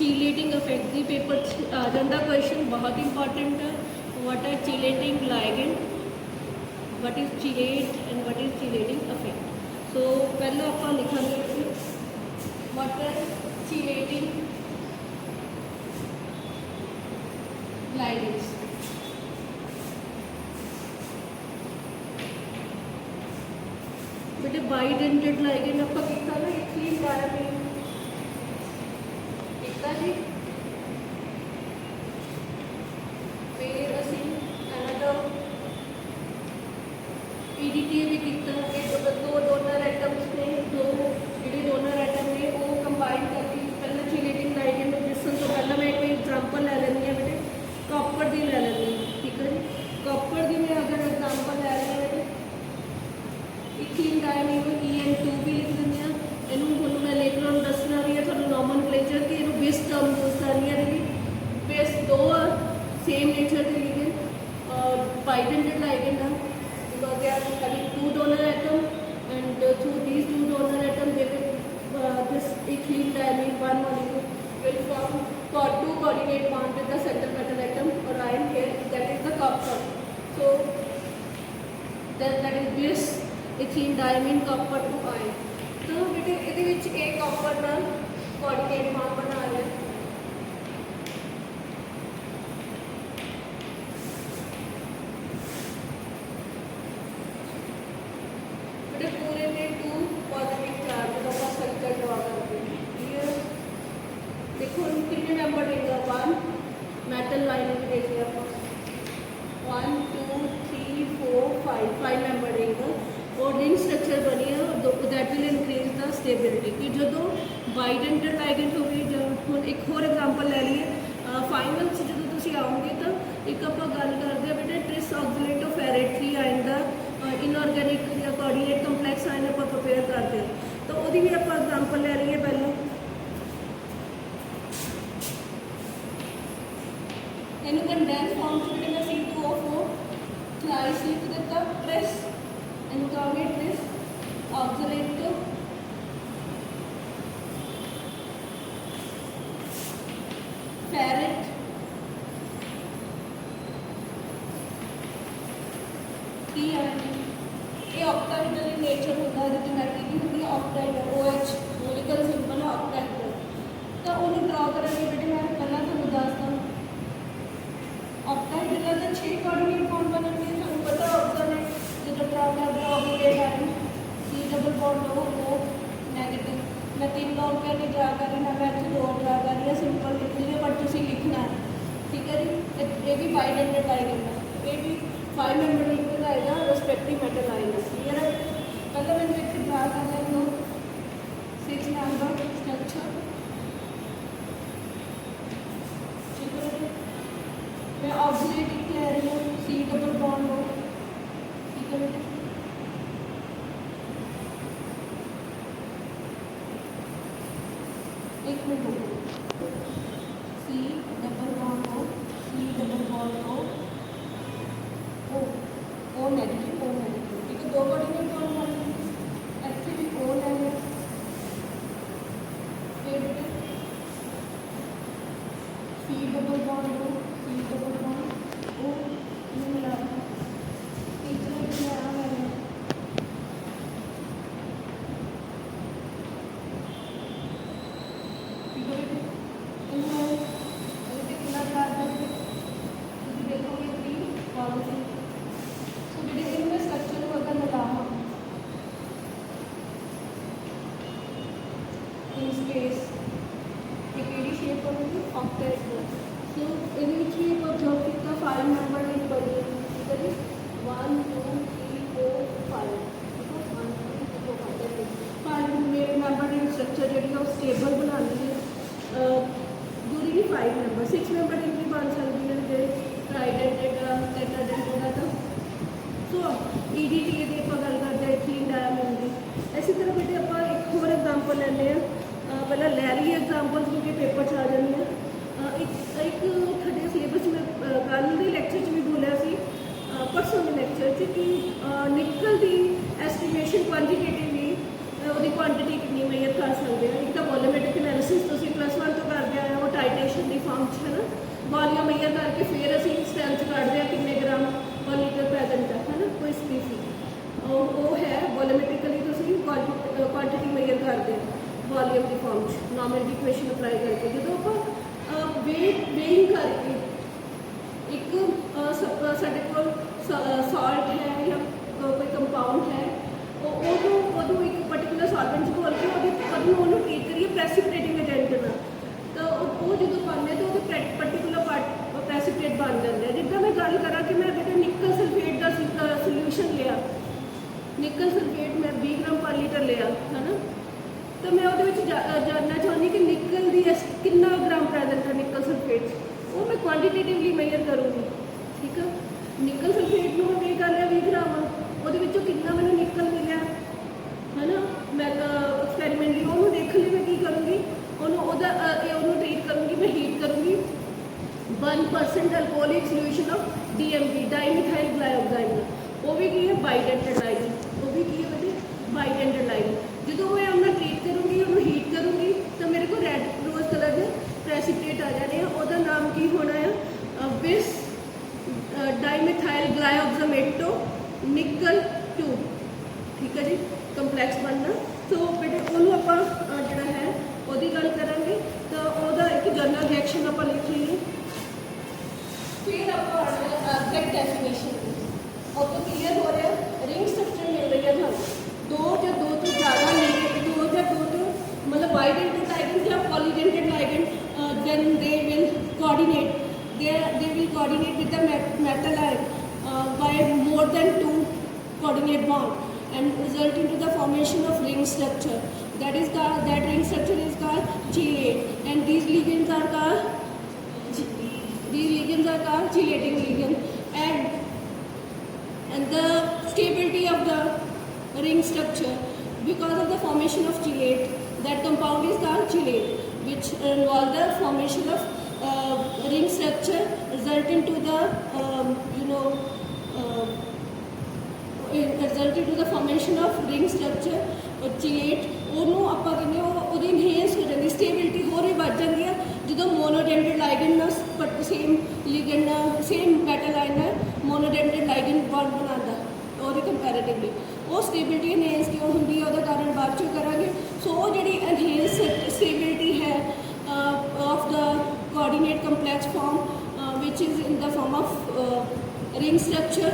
चीलेटिंग effect the paper आ जाता question बहुत important है। What are chelating ligand, what is chelate and what is chelating effect. So पहले आप लिखांगे व्हाट आर चीलेटिंग लाइगेंड्स। बेटे bidentate ligand आप कितना ना इथीन डायमीन कितना जी, फिर असी एनाटॉम ईडीटी भी कितना है। दो डोनर एटम्स ने दो जो डोनर एटम ने वो कंबाइन करके पहले चीलेटिंग लाइगेंड जिसन तो पहले मैं कोई एग्जांपल ले लेनी है बेटे कॉपर की ले लेनी है। ठीक है जी, कॉपर की मैं अगर एग्जांपल ले रही बेटे इथीन डायमीन EN2 भी लिख देंगे। इनू थोड़ा मैं लेकर ऑन दसना रही है थोड़ा नॉमनक्लेचर कि इनू बेस टर्म यूज करनी है। बेस दो सेम नेचर के लिए बाइडेंटेड लाइगेंड है because they are having two donor atom and through these two donor atom they will this ethene diamine one molecule will form for two coordinate bond with the central metal atom or ion here that is the copper. So then that is this ethene diamine copper to ion। तो बेटे ਇਹਦੇ ਵਿੱਚ एक copper ਨਾਲ coordinate bond बना रहे हैं। पूरे में टू पॉजिटिव चार्ज जब आप सर्कल ड्रॉ करते हैं क्लियर। देखो कितने मेंबर देंगे वन मेटल लाइन भी देख लिया आप 1 2 3 4 5 5 मेंबर देंगे और रिंग स्ट्रक्चर बनी है that will increase the stability कि जो बाइडेंटेड लाइगेंड हो गई। जब हम एक होर एग्जांपल ले लीए फाइनल से जो तुम आओगे तो एक आप गल करते हैं बेटे ट्रिस ऑक्सीलेट ऑफ फेरेट आइन का इनऑर्गेनिक या कोऑर्डिनेट कंपलैक्स आइन आप प्रिपेयर करते हैं तो वो भी आप एग्जांपल ले लीए। पहले इन कंडेंस फॉर्म से मैं C2O4 थ्राइस लिख देता ट्रिस इन कहोगे ट्रिस ऑक्सीलेट फेरेट ये ऑक्टाहेड्रल इन नेचर होता है जिमेट्री की होती है ऑक्टाहेड्रल OH मॉलिक्यूल सिंबल है ऑक्टाहेड्रल। तो उन्हें ड्रॉ करने बेटे मैं पहला थोड़ा दसदा ऑक्टाहेड्रल के 6 कोऑर्डिनेट बॉन्ड बनने थानू पता ऑक्सीडेट जो ड्रॉ करते oxidate ion C double bond O negative. मैं 3 लॉन्ग पे नहीं ड्रा कर रही ना मैं इतने 2 ड्रा कर रही है सिंपल लिख रही है बट तुम लिखना है। ठीक है जी, ये भी बाइडेंटेड लाइगेंड है ये भी 5 मेंबर लिंक आएगा रेस्पेक्टिव मेटल आएगा। क्लियर है। पहले मैंने एक ड्रा कर रही हूँ 6 मेंबर स्ट्रक्चर। ठीक है, मैं ऑक्सीडेट ले रही हूँ C डबल बॉन्ड हो। ठीक है बेटे, एक मिनट C डबल बॉन्ड हो C डबल बॉन्ड हो ओ नेगेटिव ठीक है। दो कोऑर्डिनेट बॉन्ड बन ऐसे भी O ले लिया फिर C डबल बॉन्ड हो C डबल बॉन्ड O मिला तीसरा भी यहाँ ले लिया। ठीक है बेटे, कितना चार्ज देखोगे 3 पॉजिटिव। इनमें स्ट्रक्चर को अगर मिलाना इन स्पेस एक एडी शेप होगी ऑक्टेहेड्रल। सो ये ऑब्जर्व किया 5 मेंबर लिंक बनी है। ठीक है जी 1 2 3 4 5 ठीक है 1 2 3 4 5 मेरे मेंबर लिंक स्ट्रक्चर जी स्टेबल बनाती है। दूरी भी 5 मेंबर 6 मेंबर लिंक भी बन सकती है जो ट्राइडेंटेड टेट्राडेंटेड होगा तो। सो EDT की आप गल करते हैं इथीन डायमीन की। इसी तरह बेटे आप एक होर एग्जांपल लेने पहले ले लीए एग्जांपल क्योंकि पेपर च आ जानी है। एक थोड़े सिलेबस में कल के लैक्चर भी बोलिया सी परसों के लैक्चर कि निकल की एस्टीमेशन क्वांटिटेटिवली वो क्वांटिटी कितनी मेजर कर सकते हैं। एक तो वॉल्यूमेट्रिक एनालिसिस तो +1 तो करते आए वो ਵੋਲੂਮੈਟ੍ਰਿਕਲੀ ਤੁਸੀਂ ਕੁਆਂਟੀਟੀ ਮੇਜਰ ਕਰਦੇ ਹੋ ਵੋਲੀਅਮ ਦੀ ਫਾਰਮ 'ਚ ਨੋਰਮਲ ਇਕੁਏਸ਼ਨ ਅਪਲਾਈ ਕਰਕੇ। ਜਦੋਂ ਆਪਾਂ ਵੇਇੰਗ ਕਰਕੇ ਇੱਕ ਸਾਡੇ ਕੋਲ ਸਾਲਟ ਹੈ ਜਾਂ ਕੋਈ ਕੰਪਾਊਂਡ ਹੈ, ਉਹਨੂੰ ਇੱਕ ਪਰਟੀਕੂਲਰ ਸਾਲਵੈਂਟ 'ਚ ਘੋਲ ਕੇ ਉਹਨੂੰ ਟ੍ਰੀਟ ਕਰੀਏ ਪ੍ਰੈਸਿਪਿਟੇਟਿੰਗ ਏਜੰਟ ਨਾਲ, ਤਾਂ ਉਹ ਜਦੋਂ ਪਾਉਂਦੇ ਤਾਂ ਉਹਦੇ ਪਰਟੀਕੂਲਰ ਪਾਰਟ ਪ੍ਰੈਸਿਪਿਟੇਟ ਬਣ ਜਾਂਦੇ ਆ। ਜਿੱਦਾਂ ਮੈਂ ਗੱਲ ਕਰਾਂ ਕਿ ਮੈਂ ਬੇਟਾ ਨਿਕਲ ਸਲਫੇਟ ਦਾ ਸੋਲਿਊਸ਼ਨ ਲਿਆ, ਨਿਕਲ ਸਲਫੇਟ ਮੈਂ 20 ਗ੍ਰਾਮ ਪਰ ਲੀਟਰ ਲਿਆ ਹੈ ਨਾ, ਤਾਂ ਮੈਂ ਉਹਦੇ ਵਿੱਚ ਜਾਣਨਾ ਚਾਹੁੰਦੀ ਕਿ ਨਿਕਲ ਦੀ ਕਿੰਨਾ ਗ੍ਰਾਮ ਪ੍ਰੈਜ਼ੈਂਟ ਹੈ ਨਿਕਲ ਸਲਫੇਟ, ਉਹ ਮੈਂ ਕੁਆਂਟੀਟੇਟਿਵਲੀ ਮੇਜਰ ਕਰੂੰਗੀ। ਠੀਕ ਆ, ਨਿਕਲ ਸਲਫੇਟ ਨੂੰ ਮੈਂ ਕਰ ਲਿਆ 20 ਗ੍ਰਾਮ, ਉਹਦੇ ਵਿੱਚੋਂ ਕਿੰਨਾ ਮੈਨੂੰ ਨਿਕਲ ਮਿਲਿਆ ਹੈ ਨਾ, ਮੈਂ ਐਕਸਪੈਰੀਮੈਂਟ ਦੀ ਉਹਨੂੰ ਦੇਖਣ ਲਈ ਮੈਂ ਕੀ ਕਰੂੰਗੀ, ਉਹਨੂੰ ਟ੍ਰੀਟ ਕਰੂੰਗੀ, ਮੈਂ ਹੀਟ ਕਰੂੰਗੀ 1% ਅਲਕੋਹਲਿਕ ਸੋਲਿਊਸ਼ਨ ਆਫ DMT ਡਾਈਮਿਥਾਈਲ ਗਲਾਈਕੋਸਾਈਡ, ਉਹ ਵੀ ਕੀ ਹੈ ਬਾਈਡੈਂਟਡ ਲਾਈਨ, ਉਹ ਵੀ ਕੀ ਹੈ ਬੇਟੇ ਬਾਈਡੈਂਟਡ ਲਾਈਨ। ਜਦੋਂ ਮੈਂ ਉਹਨੂੰ ਟ੍ਰੀਟ ਕਰੂੰਗੀ, ਉਹਨੂੰ ਹੀਟ ਕਰੂੰਗੀ, ਤਾਂ ਮੇਰੇ ਕੋਲ ਰੈੱਡ ਰੋਜ਼ ਕਲਰ ਦੇ ਪ੍ਰੈਸਿਪਿਟੇਟ ਆ ਜਾਣੇ ਆ। ਉਹਦਾ ਨਾਮ ਕੀ ਹੋਣਾ ਆ, ਬਿਸ ਡਾਈਮਿਥਾਈਲ ਗਲਾਈਕੋਸਾਮੇਟੋ ਨਿਕਲ 2। ਠੀਕ ਹੈ ਜੀ, ਕੰਪਲੈਕਸ ਬਣਨਾ। ਸੋ ਬੇਟੇ ਉਹਨੂੰ ਆਪਾਂ ਜਿਹੜਾ ਹੈ ਉਹਦੀ ਗੱਲ ਕਰਾਂਗੇ, ਤਾਂ ਉਹਦਾ ਇੱਕ ਜਨਰਲ ਰਿਐਕਸ਼ਨ ਆਪਾਂ ਲਿਖ ਲਈਏ। ਫਿਰ ਆਪਾਂ ਐਗਜ਼ੈਕਟ ਡੈਫੀਨੇਸ਼ਨ ਉਹ ਤੋਂ ਕਲੀਅਰ ਹੋ ਰਿਹਾ, ਰਿੰਗ ਸਟਰਕਚਰ ਮਿਲ ਰਹੀ ਹੈ ਤੁਹਾਨੂੰ, ਦੋ ਜਾਂ ਦੋ ਤੋਂ ਜ਼ਿਆਦਾ ਲਿਗੈਂਡ, ਦੋ ਜਾਂ ਦੋ ਤੋਂ मतलब bidentate ligand या polydentate ligand, then they will coordinate. They will coordinate with the metal ion by more than 2 coordinate bond and result into the formation of ring structure. That ring structure is called chelate, and these ligands are called chelating ligand. And the stability of the ring structure, because of the formation of chelate, that compound is called chelate, which involve the formation of ring structure, result into the formation of ring structure chelate। ਉਹਨੂੰ ਆਪਾਂ ਕਹਿੰਦੇ ਉਹਦੀ enhance ਹੋ ਜਾਂਦੀ, stability ਹੋਰ ਵੀ ਵੱਧ ਜਾਂਦੀ ਹੈ ਜਦੋਂ ਮੋਨੋਡੈਂਟਡ ਲਾਈਗੈਂਡ ਨਾਲ ਸੇਮ ਲਿਗੈਂਡ ਨਾਲ ਸੇਮ ਮੈਟਲ ਆਇਨ ਨਾਲ ਮੋਨੋਡੈਂਟਡ ਲਾਈਗੈਂਡ ਬੌਂਡ ਬਣਾਉਂਦਾ ਉਹਦੇ ਕੰਪੈਰੇਟਿਵਲੀ। ਉਹ ਸਟੇਬਿਲਿਟੀ ਇਨਹੈਂਸ ਕਿਉਂ ਹੁੰਦੀ ਹੈ, ਉਹਦਾ ਕਾਰਨ ਬਾਅਦ 'ਚੋਂ ਕਰਾਂਗੇ। ਸੋ ਉਹ ਜਿਹੜੀ ਇਨਹੈਂਸ ਸਟੇਬਿਲਿਟੀ ਹੈ of the coordinate complex form ਵਿਚ is in the form of ring structure,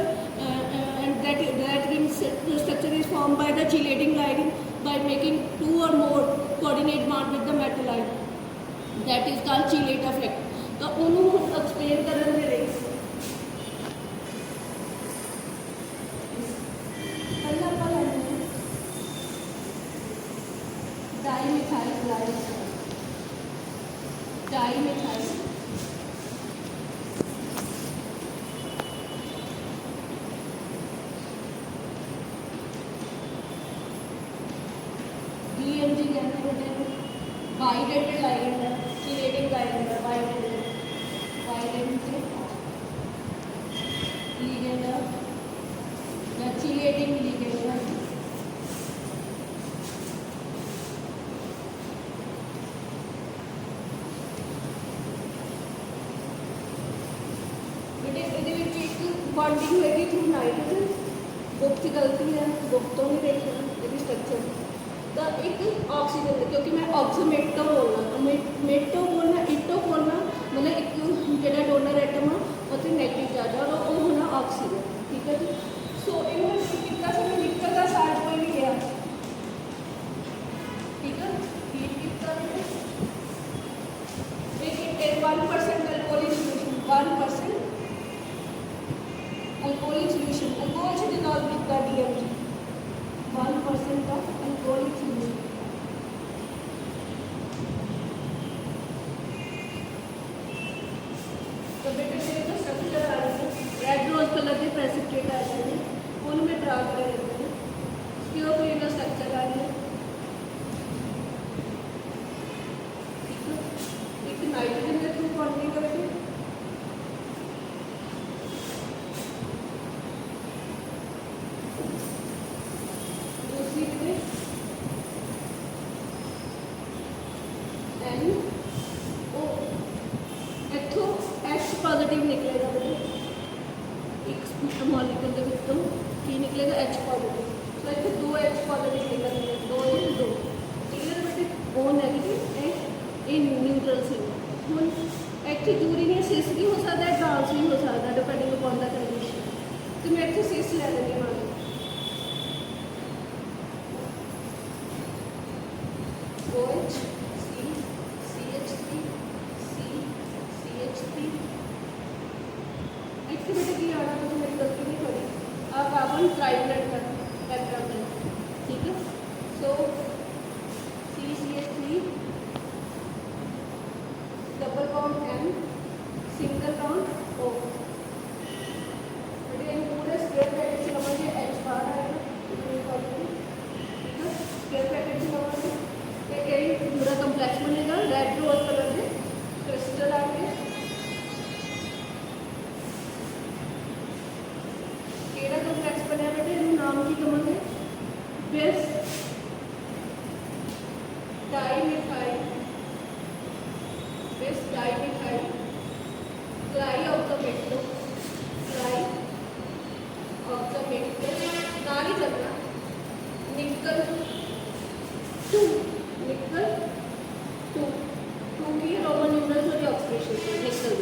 and that ring structure is formed by the chelating ligand by making 2 or more coordinate bond with the metal ion. That is called chelate effect. तो ਉਹਨੂੰ explain ਕਰਨ ਦੇ ਲਈ ਪਹਿਲਾਂ ਆਪਾਂ ਲੈਂਦੇ ਹਾਂ dimethyl glycol, dimethyl DMG कहते हैं बाइडेंटेड लाइगैंड है, चेलेटिंग लाइगैंड है, बाइडेंटेड लिगैंड है या चेलेटिंग लिगैंड है। बेटे ਇਹਦੇ ਵਿੱਚ ਇੱਕ बॉन्डिंग होगी थ्रू नाइट्रोजन, बुक की गलती है, बुक तो नहीं देखना ਇਹਦੀ स्ट्रक्चर ਦਾ ਇੱਕ ਆਕਸੀਜਨ, ਕਿਉਂਕਿ ਮੈਂ ਆਕਸੀਮੇਟੋ ਬੋਲਣਾ, ਮੇਟੋ ਬੋਲਣਾ, ਇਟੋ ਬੋਲਣਾ, ਮਤਲਬ ਇੱਕ ਜਿਹੜਾ ਡੋਨਰ ਐਟਮ ਆ ਉੱਥੇ ਨੈਗੇਟਿਵ ਚਾਰਜ ਆ, ਉਹ ਹੋਣਾ ਆਕਸੀਜਨ। ਠੀਕ ਹੈ ਜੀ। ਸੋ ਇਹਨੂੰ ਕੀਤਾ ਸੀ ਨਿਕਲ ਦਾ ਸਾਲਟ ਕੋਈ ਨਹੀਂ ਲਿਆ, ਠੀਕ ਹੈ, ਹੀਟ ਕੀਤਾ एक 1% alcoholic solution, 1% alcoholic solution, alcohol से डिसॉल्व किया DMG 1% of alcoholic solution। तो बेटे मेरे को स्ट्रक्चर आ रही है, रेड रोज कलर के प्रेसिपिटेट आ रहे हैं, उनमें ड्रा कर लेते हैं, क्यों कोई इनका स्ट्रक्चर आ रही है। एक नाइट्रोजन के थ्रू बॉन्डिंग करके पॉजिटिव निकलेगा बेटे, एक मॉलिक्यूल के ਵਿੱਚੋਂ ਕੀ ਨਿਕਲੇਗਾ H पॉजिटिव। तो इतने 2 H पॉजिटिव निकलने 2 या 2 क्लियर बेटे O नेगेटिव ये न्यूट्रल से हूँ इतने जरूरी नहीं सिस भी हो सकता है ट्रांस भी हो सकता है डिपेंडिंग अपॉन द कंडीशन तो मैं इतने सिस ले लेंगे मान OH C CH3 C CH3 इतने बेटे की आना तो मेरी गलती नहीं पड़ी आप कार्बन ट्राइप्लेट का टेट्राप्लेट ठीक है सो CCH3 double bond M single bond O बेटे इन पूरे स्क्वायर ब्रैकेट से लगे H बाहर आएगा ठीक है स्क्वायर ब्रैकेट से लगे एक पूरा कम्प्लेक्स बनेगा रेड रोज कलर में क्रिस्टल आएंगे केड़ा कम्प्लेक्स बनया बेटे नाम की कमांगे बेस डाइमिथाइल बेस डाइमिथाइल क्लाई ऑफ द मेटल क्लाई ऑफ द मेटल ना ही चलना निकल 2 निकल 2 की रोमन न्यूमरल्स और ऑक्सीडेशन निकल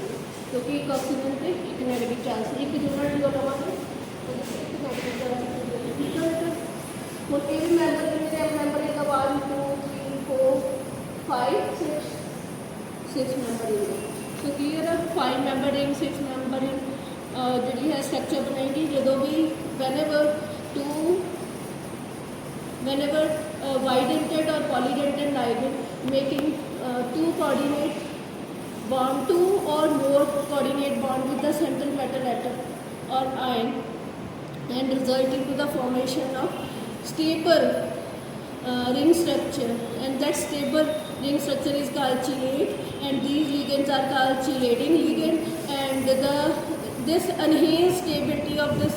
क्योंकि एक ऑक्सीजन पे एक नेगेटिव चार्ज एक न्यूमरल जो लवांगे एक नेगेटिव चार्ज ठीक है बेटा वो ये भी मेंबर देते हैं मेंबर का 1 2 3 4 5 6 मेंबर होंगे तो क्लियर है 5 मेंबर रिंग 6 मेंबर रिंग जी है स्ट्रक्चर बनेगी जो भी whenever bidentate or polydentate ligand making 2 coordinate bond 2 or more coordinate bond with the central metal atom or ion and resulting to the formation of stable ring structure and that stable ring structure is called chelate and these ligands are called chelating ligand and this enhanced stability of this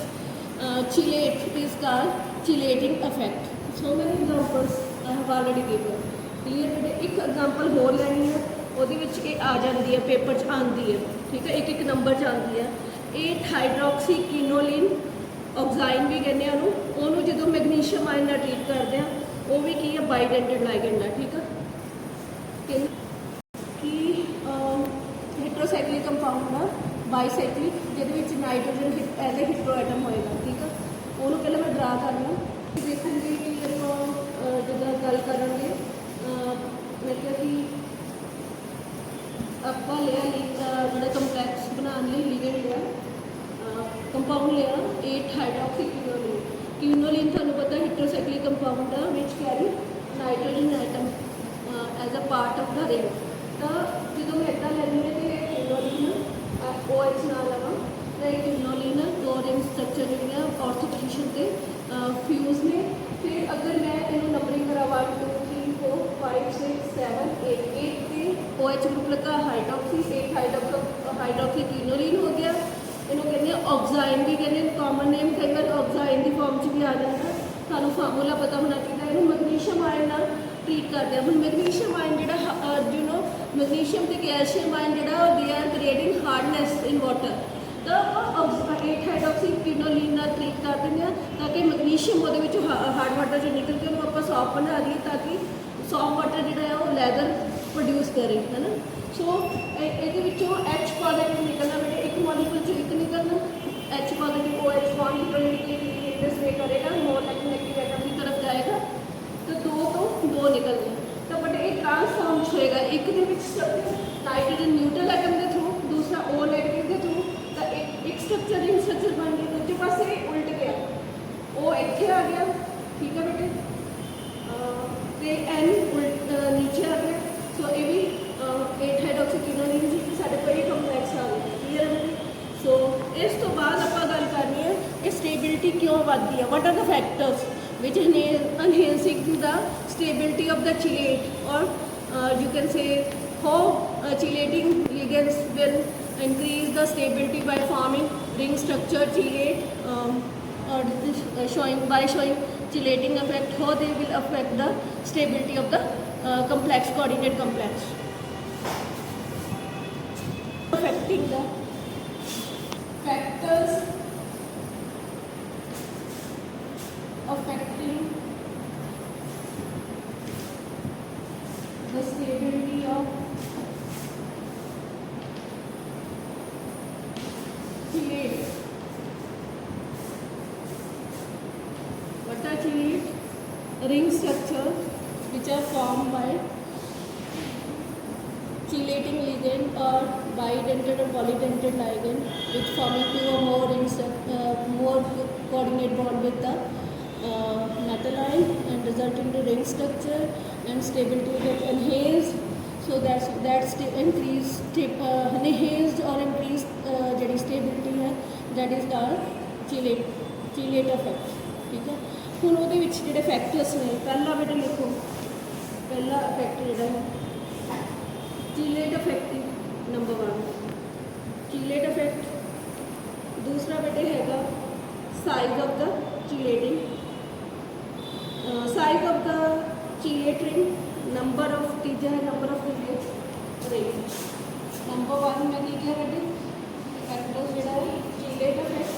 chelate is called chelating effect. So many examples I have already given. Clear बेटे एक example होर लैनी है ਉਹਦੇ ਵਿੱਚ ਇਹ ਆ ਜਾਂਦੀ ਹੈ ਪੇਪਰ 'ਚ ਆਉਂਦੀ ਹੈ ਠੀਕ ਹੈ ਇੱਕ ਨੰਬਰ 'ਚ ਆਉਂਦੀ ਹੈ ਇਹ ਹਾਈਡਰੋਕਸੀ ਕਿਨੋਲਿਨ ਆਕਸਾਈਨ ਵੀ ਕਹਿੰਦੇ ਆ ਉਹਨੂੰ ਜਦੋਂ ਮੈਗਨੀਸ਼ੀਅਮ ਆਇਨ ਨਾਲ ਟ੍ਰੀਟ ਕਰਦੇ ਆ ਉਹ ਵੀ ਕੀ ਹੈ ਬਾਈਡੈਂਟਡ ਲਾਈਗੈਂਡ ਹੈ ਠੀਕ ਹੈ ਕਿ ਹੈਟਰੋਸਾਈਕਲਿਕ ਕੰਪਾਊਂਡ ਆ ਬਾਈਸਾਈਕਲਿਕ ਜਿਹਦੇ ਵਿੱਚ ਨਾਈਟ੍ਰੋਜਨ ਐਜ਼ ਅ ਹੀਟਰੋਐਟਮ ਹੋਏਗਾ ਠੀਕ ਹੈ ਉਹਨੂੰ ਪਹਿਲਾਂ ਮੈਂ ਡਰਾ ਕਰਨਾ ਦੇਖੂੰਗੀ ਕਿ ਜਦੋਂ ਜਦੋਂ ਗੱਲ ਕਰਾਂਗੇ ਮੈਂ ਕਿਹਾ ਕਿ ਆਪਾਂ ਲਿਆ ਜਿਹੜਾ ਕੰਪਲੈਕਸ ਬਣਾਉਣ ਲਈ ਲੀਗੈਂਡ ਲਿਆ ਕੰਪਾਊਂਡ ਲਿਆ 8 ਹਾਈਡਰੋਕਸੀ ਕਿਨੋਲਿਨ ਕਿਨੋਲਿਨ ਤੁਹਾਨੂੰ ਪਤਾ ਹੀਟਰੋਸਾਈਕਲਿਕ ਕੰਪਾਊਂਡ ਆ ਵਿੱਚ carry nitrogen atom as a part of the ring ਤਾਂ ਜਦੋਂ ਮੈਂ ਇੱਦਾਂ ਲੈਂਦੀ ਹਾਂ ਕਿ ਕਿਨੋਲਿਨ OH ਨਾਲ ਲਵਾਂ ਤਾਂ ਇਹ ਕਿਨੋਲਿਨ ਦੋ ਰਿੰਗ ਸਟਰਕਚਰ ਜਿਹੜੀਆਂ ਔਰਥੋ ਪੋਜੀਸ਼ਨ 'ਤੇ फ्यूज ने फिर अगर मैं इन नंबरिंग करा 1 2 3 4 5 6 7 8 8 के OH ग्रुप लगा हाइड्रोक्सी 8 हाइड्रोक्सी किनोलिन हो गया इन्हों कहते हैं ऑक्साइन भी कहते हैं कॉमन नेम कई बार ऑक्साइन की फॉर्म च भी आ जाता सानू फार्मूला पता होना चाहिए इन्हों मैग्नीशियम आयन ना ट्रीट करते हैं हम मैग्नीशियम आयन जो यू नो मैग्नीशियम ते कैल्शियम आयन जो they are creating hardness in water तो 8 हाइड्रोक्सी किनोलिन ਨਾਲ ट्रीट कर देंगे ताकि मैग्नीशियम वो हार्ड वाटर जो निकल के उन्होंने आप सॉफ्ट बना दिए ताकि सॉफ्ट वाटर जो है वो लैदर प्रोड्यूस करे है ना सो ये H पॉजिटिव निकलना बेटे एक मॉलिक्यूल चो एक निकलना H positive OH bond electronegative spray करेगा मोर इलेक्ट्रोनेगेटिव एटम की तरफ जाएगा तो 2 निकलने तो बट ये ट्रांसफॉर्म होएगा एक नाइट्रोजन न्यूट्रल एटम के थ्रू दूसरा O नेगेटिव के थ्रू एक स्ट्रक्चर रिंग स्ट्रक्चर बन गया दूसरे पास उल्ट गया वो इतने आ गया ठीक है बेटे तो एन उल्ट नीचे आ गया सो ये भी 8 हाइड्रोक्सी किनोलिन जी साढ़े पर कंपलैक्स आ गया क्लीयर है बेटे सो इस तो बाद आप गल करनी है ये स्टेबिलिटी क्यों बढ़ती है what are the factors which enhancing the stability of the chelate और you can say how chelating ligands will increase the stability by forming ring structure chelate or showing chelating effect how they will affect the stability of the complex coordinate complex affecting the factors affecting stability of chelate. What are chelate? Ring structure which are formed by chelating ligand or bidentate or polydentate ligand which forming two or more rings, more coordinate bond with the metal ion and result into ring structure and stability get enhanced. So that's increased enhanced or increased ਜਿਹੜੀ stability है that is called chelate effect. ठीक है, ਹੁਣ ਉਹਦੇ ਵਿੱਚ ਜਿਹੜੇ factors ਨੇ, ਪਹਿਲਾ ਬੇਟਾ ਲਿਖੋ, ਪਹਿਲਾ ਇਫੈਕਟ ਜਿਹੜਾ ਹੈ chelate effect number 1 chelate effect. दूसरा बेटे हैगा size of the chelating, size of the chelate ring, number of, तीजा है नंबर ऑफ रिंग। नंबर 1 में की क्या बेटे फैक्टर्स जो है चीलेट इफेक्ट।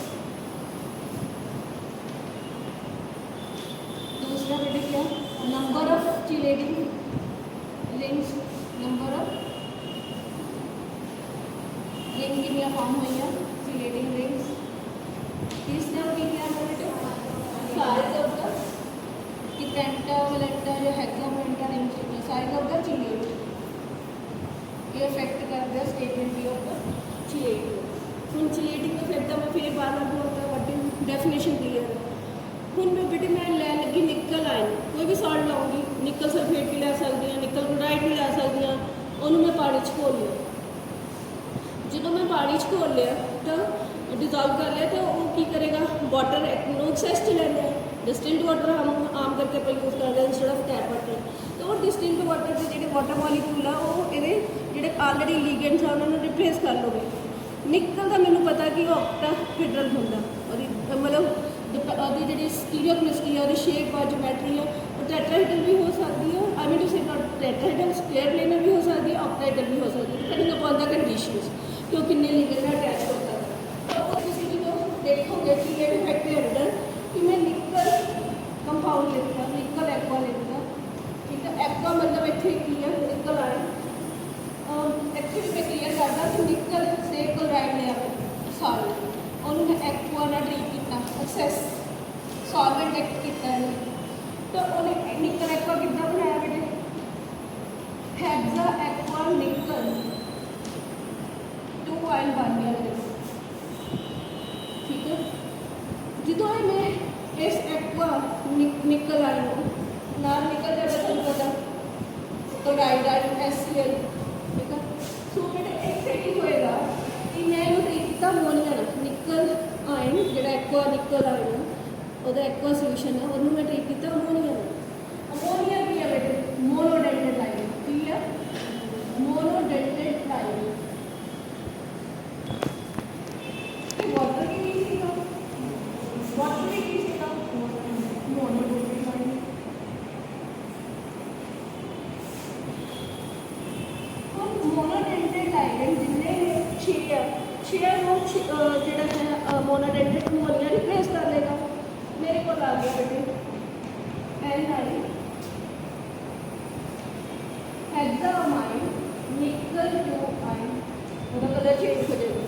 दूसरा बेटे क्या number of chelating rings, number of ring कितनी फॉर्म हुई है चीलेटिंग रिंग्स। तीसरा की क्या है बेटे साइज ऑफ द कि पेंटा वलेंटा जो हेक्सामेंटा ring size of the chelate, ये इफेक्ट करता है स्टेबिलिटी ऑफ द चीलेट। हम चीलेटिंग इफेक्ट का मैं फिर बार बार बोलता हूँ, बट डेफिनेशन क्लियर है। ਹੁਣ मैं बेटे मैं लै लगी निकल आयन, कोई भी सॉल्ट लाऊंगी, निकल सल्फेट भी लै सकती हाँ, निकल क्लोराइड भी लै सकती हाँ, उन्होंने मैं पानी च घोल लिया। जो मैं पानी च घोल लिया तो डिजोल्व कर लिया तो वो की करेगा वाटर नो एक्सेस च लेंगे। डिस्टिल्ड वाटर हम आम करके आप यूज़ करते हैं इंस्टेड ऑफ टैप वाटर। तो वो डिस्टिल्ड वाटर के जो वाटर मॉलिक्यूल आ वो ये जो ऑलरेडी लीगेंड्स आ उन्होंने रिप्लेस कर लोगे। निकल का मैंने पता कि वो ऑक्टाहेड्रल होंगे, मतलब ਉਹਦੀ ਜਿਹੜੀ ਸਟੀਰੀਓਕੈਮਿਸਟਰੀ ਹੈ, ਉਹਦੀ ਸ਼ੇਪ ਆ, ਜੋਮੈਟਰੀ ਹੈ, ਉਹ ਟੈਟਰਾਹੀਡਰਲ ਵੀ ਹੋ ਸਕਦੀ ਹੈ। ਆਈ ਮੀਨ ਟੂ ਸੇ ਨॉट ਟੈਟਰਾਹੀਡਰਲ, ਸਕੁਅਰ ਪਲੇਨਰ ਵੀ ਹੋ ਸਕਦੀ ਹੈ, ਆਕਟਾਹੀਡਰਲ ਵੀ ਹੋ ਸਕਦੀ ਹੈ, ਡਿਪੈਂਡਿੰਗ ਅਪॉन ਦ ਕੰਡੀਸ਼ਨਸ ਕਿ ਉਹ ਕਿੰਨੇ ਲਿਗੈਂਡ ਨਾਲ ਅਟੈਚ ਹੋ ਸਕਦਾ। ਤਾਂ ਉਹ ਤੁਸੀਂ ਜਦੋਂ ਦੇਖੋਗੇ ਕਿ ਇਹ ਇਫੈਕਟ ਦੇ ਅੰਦਰ ਕਿ ਮੈਂ ਨਿਕਲ ਕੰਪਾਊਂਡ ਲਿਖਦਾ, ਨਿਕਲ ਐਕਵਾ ਲਿਖਦਾ, ਠੀਕ ਹੈ। ਐਕਵਾ ਮਤਲਬ ਇੱਥੇ ਕੀ ਹੈ ਨਿਕਲ ਆਇਨ। ਐਕਚੁਅਲੀ ਮੈਂ ਕਲੀਅਰ ਕਰਦਾ ਕਿ ਨਿਕਲ ਸੇ ਕਲੋਰਾਈਡ ਨੇ ਸਾਲ ਉਹਨੂੰ ਮੈਂ ਐਕਵਾ ਨਾਲ ਟਰੀਟ ਕੀਤਾ, ਐਕਸੈਸ सॉल्वेंट एक्ट किया है। तो उन्हें निकल एक्वा कितना बनाया बेटे हेक्सा एक्वा निकल 2 आयन बन गया मेरे, ठीक है। जो मैं इस एक्वा निकल आयन नाम निकल जाता तुम पता क्लोराइड आयन HCl, ठीक है। सो बेटे इतने की होएगा कि मैं ट्रीट किया अमोनिया निकल आयन जो एक्वा निकल आयन ਉਹਦਾ ਐਕਵਾ ਸੋਲੂਸ਼ਨ ਹੈ, ਉਹਨੂੰ ਮੈਂ ਟ੍ਰੀਟ ਕੀਤਾ ਅਮੋਨੀਆ ਨਾਲ। ਅਮੋਨੀਆ ਕੀ ਹੈ ਬੇਟੇ ਮੋਨੋਡੈਂਟੇਟ ਲਾਈਨ, ਕੀ ਹੈ ਮੋਨੋਡੈਂਟੇਟ ਲਾਈਨ। ਵਾਟਰ ਕੀ ਸੀਗਾ, ਵਾਟਰ ਵੀ ਕੀ ਸੀਗਾ ਮੋਨੋਡੈਂਟੇਟ ਲਾਈਨ। ਹੁਣ ਮੋਨੋਡੈਂਟੇਟ ਲਾਈਨ ਜਿੰਨੇ 6 ਨੂੰ ਜਿਹੜਾ ਹੈ ਮੋਨੋਡੈਂਟੇਟ ਅਮੋਨੀਆ ਰਿਪਲੇਸ ਕਰ ਲੇਗਾ। मेरे को आ गया बेटे एल्काइल हेक्सामाइन निकल 2 आयन, उसका कलर चेंज हो जाएगा,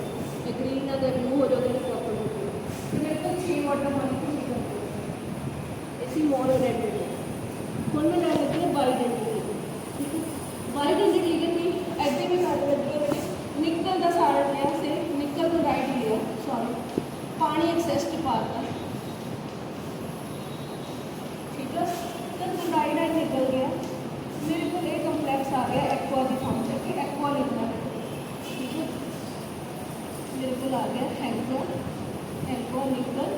ग्रीन अगर ब्लू हो जाएगा तो पर्पल हो जाएगा। तो मेरे को 6 वाटर मॉलिक्यूल निकल गए ऐसी मोनोडेंटेट। हम मैं लै लगी है बाइडेंटेट, ठीक है। बाइडेंटेट लिगेंड भी ऐसे भी कर लगी है निकल का सारा लिया से निकल क्लोराइड लिया, सॉरी पानी एक्सेस च पाता, तो क्लोराइड आयन निकल गया। मेरे को एक कम्प्लेक्स आ गया एक्वा की फॉर्म करके एक्वा लिखना, ठीक है। मेरे को आ गया हेक्सा एक्वा निकल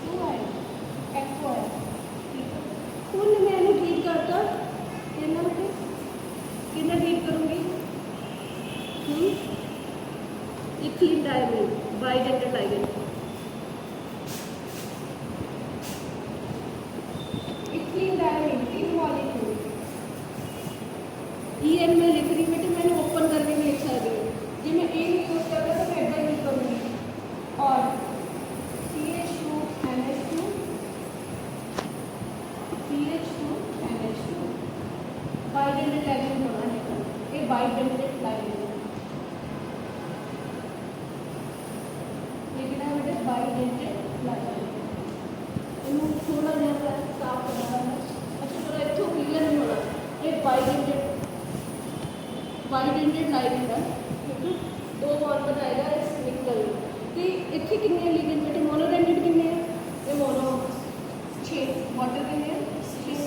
2 आयन एक्वा, ठीक है। ਹੁਣ मैं इन्हें ट्रीट करता कितना बेटे कितना ट्रीट करूँगी ethylene diamine bidentate ligand. EN में लिख रही बेटे, मैंने ओपन करके भी लिख सकती हूँ। जी मैं ए यूज करता तो मैं इधर यूज करूँगी और CH2NH2 बाइडेंटेट लाइगेंड होना बाइडेंटेड लाइगेंड, लिखना है बेटे बाइडेंटेड लाइगेंड। इन्हों थोड़ा जिहा साफ करना है, अच्छा थोड़ा इतों क्लीयर नहीं होना, ये बाइडेंटेड लाइगेंड है, ठीक है। दो बॉन्ड बनाएगा इस निकल ते इत्थे कितने लिगेंड बेटे मोनोडेंटेड कितने हैं, ये मोनो 6, वाटर कितने हैं 6,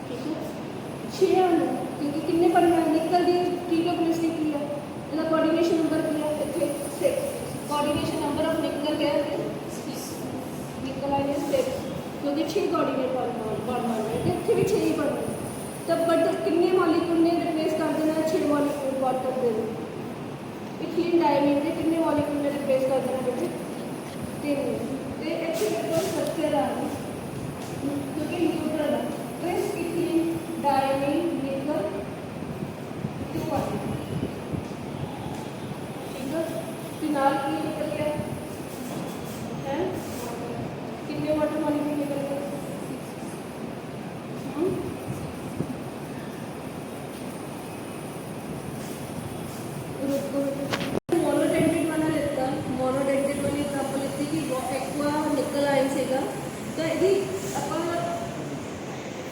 ठीक है 6 क्योंकि कितने पढ़ना है निकल दी टीकोप्लिस्टिक किया इसका कोऑर्डिनेशन नंबर किया इत्थे 6, कोऑर्डिनेशन नंबर ऑफ निकल क्या है 6, निकल आए 6 क्योंकि 6 कोऑर्डिनेट बॉन्ड है इत्थे भी 6 ही पढ़ना तब बट कितने मॉलिक्यूल ने रिप्लेस कर देना 6 मॉलिक्यूल बॉन्ड कर देना, इथीन डायमीन के कितने मॉलिक्यूल ने रिप्लेस कर देना बेटे 3, ते इत्थे देखो स्ट्रक्चर आ क्योंकि न्यूट्रल है ट्रेस इथीन डायमीन निकल 2 आ ठीक है, फिनाल की निकल गया है कितने वाटर मॉलिक्यूल निकल गए मोनोडेंटेड वाला लेता मोनोडेंटेड वाली एग्जांपल लेती कि वो एक्वा निकल आयन सेगा तो यदि अपन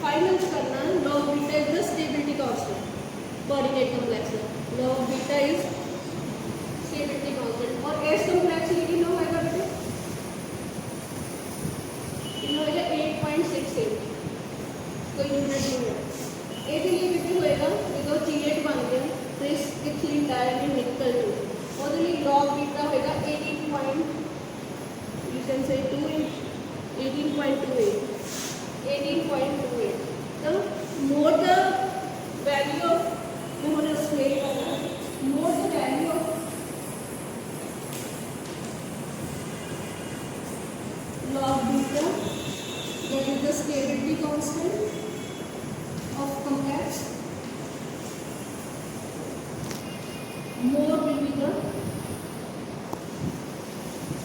फाइनल करना law of beta is the stability constant coordinate complex law of beta is stability constant और एस कॉम्प्लेक्स लेकिन नो होगा बेटे नो होगा 8.68 कोई यूनिट नहीं है ए के लिए बेटे होएगा जो C8 बन गया तो इस इथीन डायमीन निकल 2 और लिए लॉग बीटा होएगा 18.28 तो more the value of more the value of log beta that is the stability constant of complex more will be the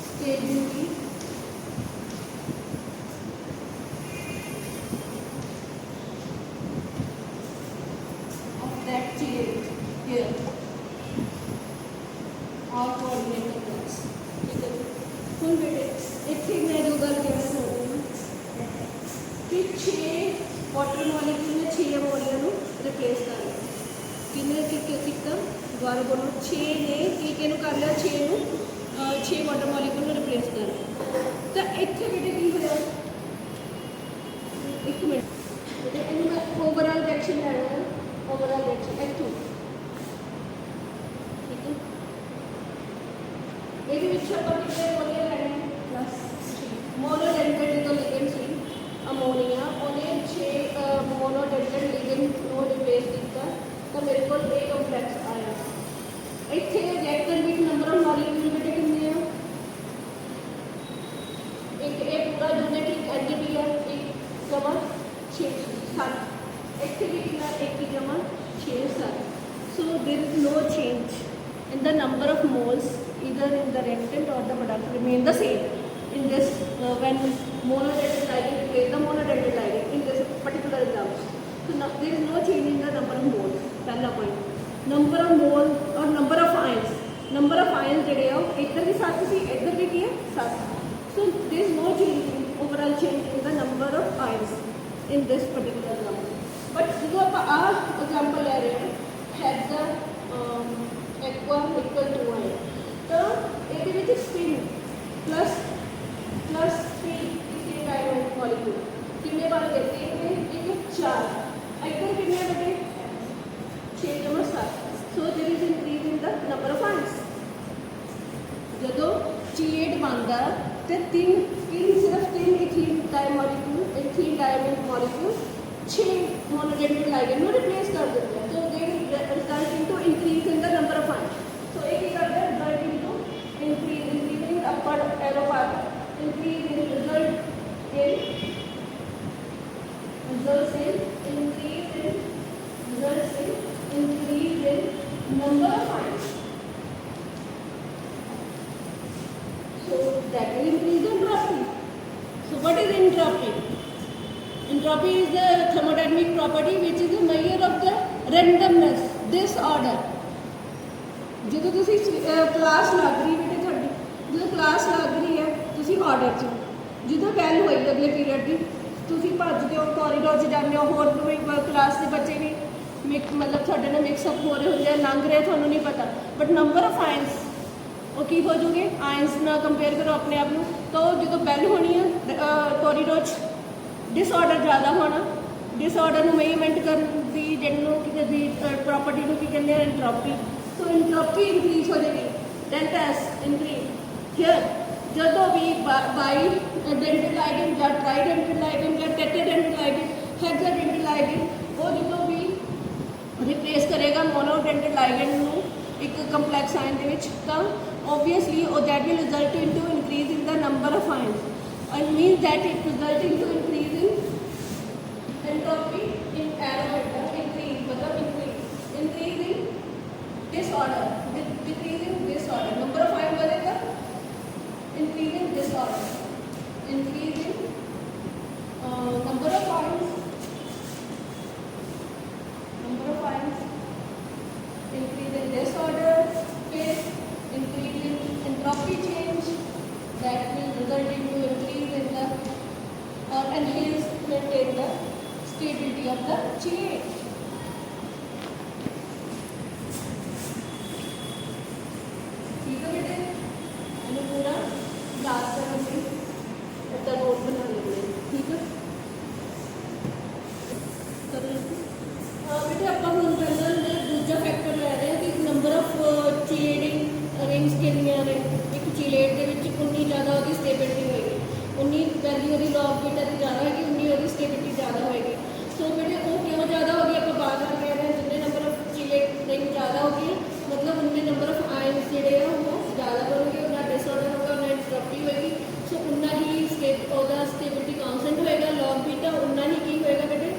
stability of that chain here or coordinate complex ठीक है full बेटे इतने मैं जो गल कहना चाहती हूँ कि 6 वाटर मॉलिक्यूल ने 6 अमोनिया को रिप्लेस कर लिया किन्ने कितना दोबारा बोलो 6 ने की कर लिया 6 वाटर मॉलिक्यूल ने रिप्लेस कर लिया तो इतने बेटे की होया एक मिनट बेटे इन्हें मैं ओवरऑल रिएक्शन लेना है ओवरऑल रिएक्शन इतों ठीक है ये विच अपन कितने अमोनिया लेने मोनोडेंटेड जो लिगेंड सी अमोनिया उन्हें 6 मोनोडेंटेड लिगेंड को रिप्लेस किया तो मेरे को ए कॉम्प्लेक्स आया इतने रिएक्टर में नंबर ऑफ मॉलिक्यूल बेटे कितने हैं एक ए पूरा यूनिट एंटिटी है एक जमा 6 7 इतने भी कितना एक की जमा 6 7 so there is no change in the number of moles either in the reactant or the product remain the same in this when monodentate ligand replace the monodentate ligand in this particular example. So now there is no change in the number of moles. पहला point number of mole और number of ions जड़े आओ इधर भी 7 सी इधर भी किया 7 so there is no change in overall change in the number of ions in this particular example. But जो आप आज example ले रहे हैं have the एक्वा निकल 2 आए तो ये स्पिन प्लस 3 इसे डायमंड मॉलिक्यूल कितने बार देते हैं एक 4 इधर कितने बेटे 6 जमा 7 so there is increase in the number of ions जो C8 बनता तो 3 सिर्फ 3 इथीन डायमॉलिक्यूल ethene diamine molecule 6 monodentate ligand को रिप्लेस कर देते हैं तो they result into increase in the number of ions so एक ही करते हैं result into increasing upper arrow part increase in result in increase in number of ions so that will increase the entropy so what is entropy Entropy is the thermodynamic property which is a measure of the randomness, disorder. ਜਦੋਂ ਤੁਸੀਂ class ਲੱਗ ਰਹੀ ਬੇਟੇ ਤੁਹਾਡੀ, ਜਦੋਂ class ਲੱਗ ਰਹੀ ਹੈ ਤੁਸੀਂ ਆਰਡਰ 'ਚ, ਜਦੋਂ ਬੈਲ ਹੋਈ ਅਗਲੇ ਪੀਰੀਅਡ ਦੀ ਤੁਸੀਂ ਭੱਜਦੇ ਹੋ, ਕੋਰੀਡੋਰ 'ਚ ਜਾਂਦੇ ਹੋ, ਹੋਰ ਕੋਈ ਕਲਾਸ ਦੇ ਬੱਚੇ ਵੀ ਮਤਲਬ ਤੁਹਾਡੇ ਨਾਲ ਮਿਕਸਅਪ ਹੋ ਰਹੇ ਹੁੰਦੇ ਆ, ਲੰਘ ਰਹੇ, ਤੁਹਾਨੂੰ ਨਹੀਂ ਪਤਾ, ਬਟ ਨੰਬਰ ਆਫ ਆਇਨਸ ਉਹ ਕੀ ਹੋ ਜੂਗੇ, ਆਇਨਸ ਨਾਲ ਕੰਪੇਅਰ ਕਰੋ ਆਪਣੇ ਆਪ ਨੂੰ, ਤਾਂ ਉਹ ਜਦੋਂ ਬੈਲ ਹੋਣੀ ਹੈ ਕੋਰੀਡੋਰ 'ਚ, ਡਿਸਆਰਡਰ ਜ਼ਿਆਦਾ ਹੋਣਾ, ਡਿਸਆਰਡਰ ਨੂੰ ਮੇਜਰਮੈਂਟ ਕਰਨ ਦੀ ਜਿਹਨੂੰ ਕੀ ਕਹਿੰਦੀ ਪ੍ਰੋਪਰਟੀ ਨੂੰ ਕੀ ਕਹਿੰਦੇ ਆ, ਐਂਟਰੋਪੀ। ਸੋ ਐਂਟਰੋਪੀ ਇਨਕਰੀਜ਼ ਹੋ ਜਾਏਗੀ, ਡੈਲਟਾ ਐਸ ਇਨਕਰੀਜ਼ ਹੇਅਰ। ਜਦੋਂ ਵੀ ਬਾਈ ਡੈਂਟਲ ਲਾਈਗੈਂਡ ਜਾਂ ਟ੍ਰਾਈ ਡੈਂਟਲ ਲਾਈਗੈਂਡ ਜਾਂ ਟੈਟਰਾਡੈਂਟਲ ਲਾਈਗੈਂਡ, ਹੈਗਜ਼ਾਡੈਂਟਲ ਲਾਈਗੈਂਡ, ਉਹ ਜਦੋਂ ਵੀ ਰਿਪਲੇਸ ਕਰੇਗਾ ਮੋਨੋਡੈਂਟਲ ਲਾਈਗੈਂਡ ਨੂੰ ਇੱਕ ਕੰਪਲੈਕਸ ਆਇਨ ਦੇ ਵਿੱਚ, ਤਾਂ obviously that will result into increase in the number of ions, and means that it result into increase in entropy in arrow increase, मतलब increase in disorder, decrease in disorder, number of ions बढ़ेगा, increase in disorder, increase in number of ions, increase in disorder, फिर increase in entropy change that will result into increase in the or enhancement in the stability of the chain. ठीक है बेटे, मैंने पूरा class करने से अपना note बना लेंगे, ठीक है। बेटे ਆਪਾਂ ਹੁਣ ਪਹਿਲਾਂ ਦੂਜਾ ਫੈਕਟਰ ਲੈ ਰਹੇ ਹਾਂ ਕਿ ਨੰਬਰ ਆਫ ਚੀਲੇਟਿੰਗ ਰਿੰਗਸ ਕਿੰਨੀਆਂ ਨੇ ਇੱਕ ਚੀਲੇਟ ਦੇ ਵਿੱਚ, ਉਨੀ ਜ਼ਿਆਦਾ ਉਹਦੀ ਸਟੇਬਿਲਿਟੀ ਹੋਏਗੀ, ਉਨੀ ਵੈਲਿਊ ਉਹਦੀ ਲੌਗ ਬੀਟਾ ਦੀ ਜ਼ਿਆਦਾ ਹੋਏਗੀ, ਉਨੀ ਉਹਦੀ ਸਟੇਬਿਲਿਟੀ ਜ਼ਿਆਦਾ ਹੋਏਗੀ। ਸੋ ਬੇਟੇ ਉਹ ਕਿਉਂ ਜ਼ਿਆਦਾ ਹੋ ਗਈ, ਆਪਾਂ ਬਾਅਦ ਵਿੱਚ ਕਹਿ ਰਹੇ ਹਾਂ ਜਿੰਨੇ ਨੰਬਰ ਆਫ ਚੀਲੇਟ ਰਿੰਗ ਜ਼ਿਆਦਾ ਹੋ ਗਈ ਮਤਲਬ ਉਨੇ ਨੰਬਰ ਆਫ ਆਇਨਸ ਜਿਹੜੇ ਆ ਉਹ ਜ਼ਿਆਦਾ ਬਣਨਗੇ, ਉਹਨਾਂ ਡਿਸਆਰਡਰ ਹੋਗਾ, ਉਹਨਾਂ ਐਂਟਰੋਪੀ ਹੋਏਗੀ। ਸੋ ਉਨਾ ਹੀ ਉਹਦਾ ਸਟੇਬਿਲਿਟੀ ਕਾਂਸਟੈਂਟ ਹੋਏਗਾ, ਲੌਗ ਬੀਟਾ ਉਨਾ ਹੀ ਕੀ ਹੋਏਗਾ ਬੇਟੇ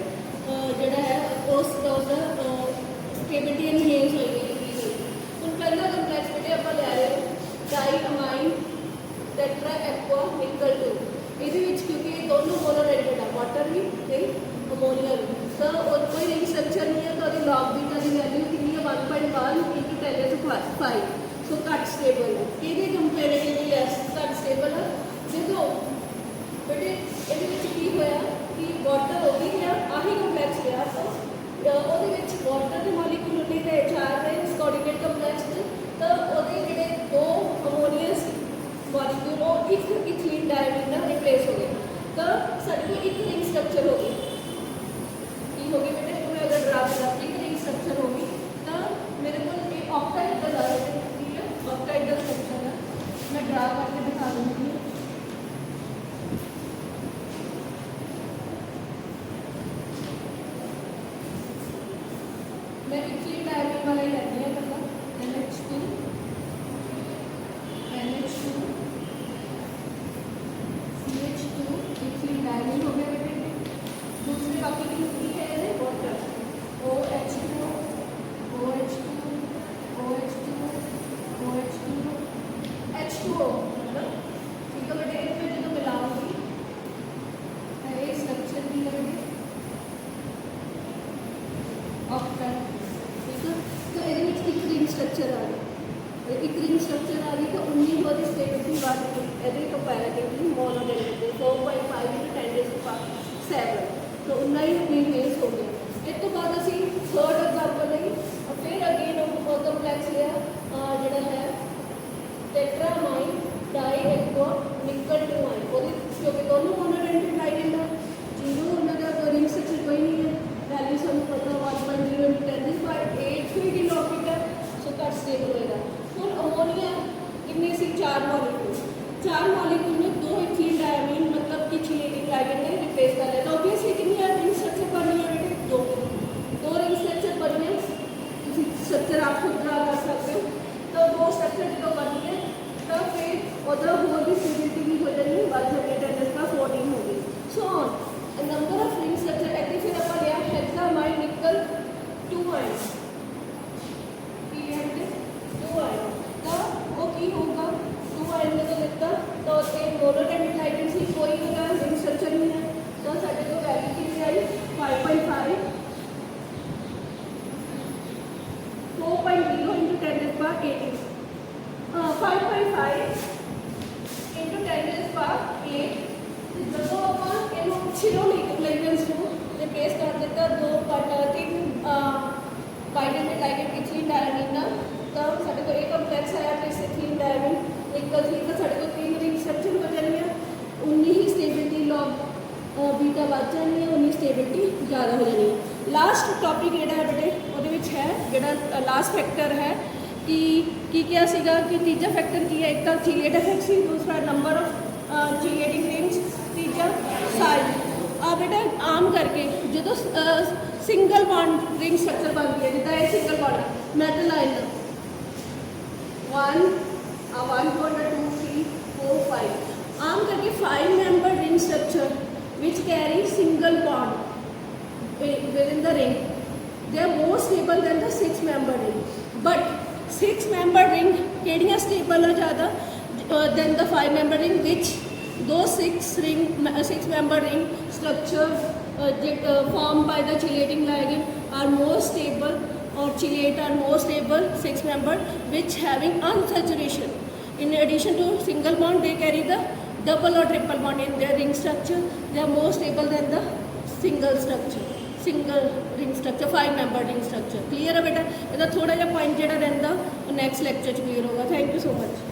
ਜਿਹੜਾ ਹੈ ਉਸ ਦਾ ਸਟੇਬਿਲਿਟੀ ਇਨਹੇਂਸ ਹੋਏਗੀ, ਇੰਕਰੀਜ਼ ਹੋਏਗੀ। ਹੁਣ ਪਹਿਲਾ ਕੰਪਲੈਕਸ ਬੇਟੇ ਆਪਾਂ ਲੈ ਰਹੇ ਡਾਈ ਅਮਾਈਨ ਟੈਟਰਾ ਐਕਵਾ ਨਿਕਲ 2, ਇਹਦੇ ਵਿੱਚ ਕਿਉਂਕਿ ਇਹ ਦੋਨੋਂ ਮੋਨੋਡੈਂਟਲ ਆ, ਵਾਟਰ ਵੀ ਤੇ ਅਮੋਨੀਆ ਵੀ, ਤਾਂ ਉਹ ਕੋਈ ਰਿੰਗ ਸਟਰਕਚਰ ਨਹੀਂ ਹੈ, ਤਾਂ ਉਹਦੀ ਲੌਗ ਬੀਟਾ ਦੀ ਵੈਲਿਊ ਕਿੰਨੀ ਹੈ 1.1 into 10⁵, ਸੋ ਘੱਟ ਸਟੇਬਲ ਹੈ, ਇਹਦੇ ਕੰਪੈਰੇਟਿਵਲੀ ਲੈਸ ਘੱਟ ਸਟੇਬਲ ਹੈ। ਜਦੋਂ ਬੇਟੇ ਇਹਦੇ ਵਿੱਚ ਕੀ ਹੋਇਆ ਕਿ ਵਾਟਰ ਹੋ ਗਈ ਹੈ, ਆਹੀ ਕੰਪਲੈਕਸ ਲਿਆ ਤਾਂ ਉਹਦੇ ਵਿੱਚ ਵਾਟਰ ਦੇ ਮੋਲੀਕੂਲ ਹੁੰਦੇ ਤੇ 4 ਰਹੇ ਕੋਆਰਡੀਨੇਟ ਕੰਪਲੈਕਸ 'ਚ, ਤਾਂ ਉਹਦੇ ਜਿਹੜੇ 2 ਅਮੋਨੀਅਸ ਮੋਲੀਕੂਲ ਉਹ ਇੱਕ ਇਥੀਨ ਡਾਇਮੀਨ ਨਾਲ ਰਿਪਲੇਸ ਹੋ ਗਏ, ਤਾਂ ਸਾਡੇ ਕੋਲ ਇੱਕ ਰਿੰਗ ਸਟਰਕਚਰ ਹੋ ਗਈ। ਕੀ ਹੋ ਗਈ ਬੇਟੇ, ਮੈਂ ਅਗਰ ਡਰਾ ਕਰਾਂ ਇੱਕ ਰਿੰਗ ਸਟਰਕਚਰ ਹੋ ਗਈ, ਤਾਂ ਮੇਰੇ ਕੋਲ ਇਹ ਆਕਟਾਈਡਲ ਆ ਰਿਹਾ, ਠੀਕ ਹੈ, ਆਕਟਾਈਡਲ ਸਟਰਕਚਰ ਹੈ, ਮੈਂ ਡਰਾ ਕਰਕੇ ਦਿਖਾ ਦਿੰਦੀ ਹਾਂ। मैं इथीन डायमीन वाला ही लेती हूँ, मतलब NH2 CH2 इथीन डायमीन हो गया बेटे। दूसरे बाकी की है water OH2 OH2 OH2 OH2 H2O, मतलब ठीक है बेटे, इसमें जो मिलाऊंगी ये स्ट्रक्चर भी है बेटे ऑक्टेट, ठीक है। तो ये एक रिंग स्ट्रक्चर आ रही, एक रिंग स्ट्रक्चर आ रही, तो उन्नी बहुत स्टेबिलिटी बढ़ गई ये कंपैरेटिवली मोनोडेंटल 4.5 into 10⁵, तो उन्ना ही इनहेंस हो गया। इस तो बाद असी थर्ड एग्जाम्पल है, फिर अगेन कंपलैक्स लिया जोड़ा है टेट्रामाइन डाई एक्वा निकल 2 आयन, क्योंकि दोनों मोनोडेंटल लाइगेंड है, जीरो उन्होंने रिंग स्ट्रक्चर कोई नहीं है, वैल्यू सानू पता 1.0 into 10⁵, 3 किलोमीटर, सो घट स्टेबल होएगा। हुण अमोनीया कितने सी 4 मॉलिक्यूल में 2 इथीन डायमीन मतलब कि चीलेटिंग लाइगेंड ने रिप्लेस कर लिया, तो ऑब्वियसली कितनी रिंग स्ट्रक्चर बनी है बेटे, 2 रिंग स्ट्रक्चर बनी है, स्ट्रक्चर आप खुद ड्रा कर सकते हो। तो 2 स्ट्रक्चर जो बनी है तो फिर उधर होर भी स्टेबिलिटी भी हो जाएगी, 1 14 होगी, सो ऑन ਸਾਡੇ ਕੋਲ ਇਹ ਕੰਪਲੈਕਸ ਆਇਆ ਤੇ ਇਸੇ 3 ਡਾਇਮੰਡ ਇੱਕ ਠੀਕ ਸਾਡੇ ਕੋਲ 3 ਰਿੰਗ ਸਟਰਕਚਰ ਹੋ ਜਾਣਗੀਆਂ, ਉਨੀ ਹੀ ਸਟੇਬਿਲਿਟੀ ਲੌਗ ਬੀਟਾ ਵੱਧ ਜਾਣੀ ਹੈ, ਉਨੀ ਸਟੇਬਿਲਿਟੀ ਜ਼ਿਆਦਾ ਹੋ ਜਾਣੀ ਹੈ। ਲਾਸਟ ਟੌਪਿਕ ਜਿਹੜਾ ਹੈ ਬੇਟੇ ਉਹਦੇ ਵਿੱਚ ਹੈ ਜਿਹੜਾ ਲਾਸਟ ਫੈਕਟਰ ਹੈ ਕਿ ਕੀ ਕਿਹਾ ਸੀਗਾ ਕਿ ਤੀਜਾ ਫੈਕਟਰ ਕੀ ਹੈ, ਇੱਕ ਤਾਂ ਚੀਲੀਏਟ ਇਫੈਕਟ ਸੀ, ਦੂਸਰਾ ਨੰਬਰ ਆਫ ਚੀਲੀਏਟਿੰਗ ਰਿੰਗਸ, ਤੀਜਾ ਸਾਈਜ਼। ਆ ਬੇਟਾ ਆਮ ਕਰਕੇ ਜਦੋਂ ਸਿੰਗਲ ਬੌਂਡ ਰਿੰਗ ਸਟਰਕਚਰ ਬਣਦੀ ਹੈ, ਜਿੱਦਾਂ ਇਹ ਸਿੰਗਲ ਬੌਂਡ ਮੈਟਲ ਲਾਈਨ 1 2 3 4 5 ਆਮ ਕਰਕੇ 5 member ring structure which carry single bond within the ring. They are more stable than the 6 member ring. But 6 member ring ਕਿਹੜੀਆਂ stable ਹੈ ਜ਼ਿਆਦਾ than the 5 member ring, which those 6 member ring structure formed by the chelating ligand are more stable, or chelate are more stable 6 member which having unsaturation. In addition to single bond, they carry the double or triple bond in their ring structure. They are more stable than the single ring structure 5 member ring structure. Clear है बेटा? ਇਹਦਾ ਥੋੜਾ ਜਿਹਾ point ਜਿਹੜਾ ਰਹਿੰਦਾ next lecture 'ਚ clear ਹੋਗਾ। Thank you so much.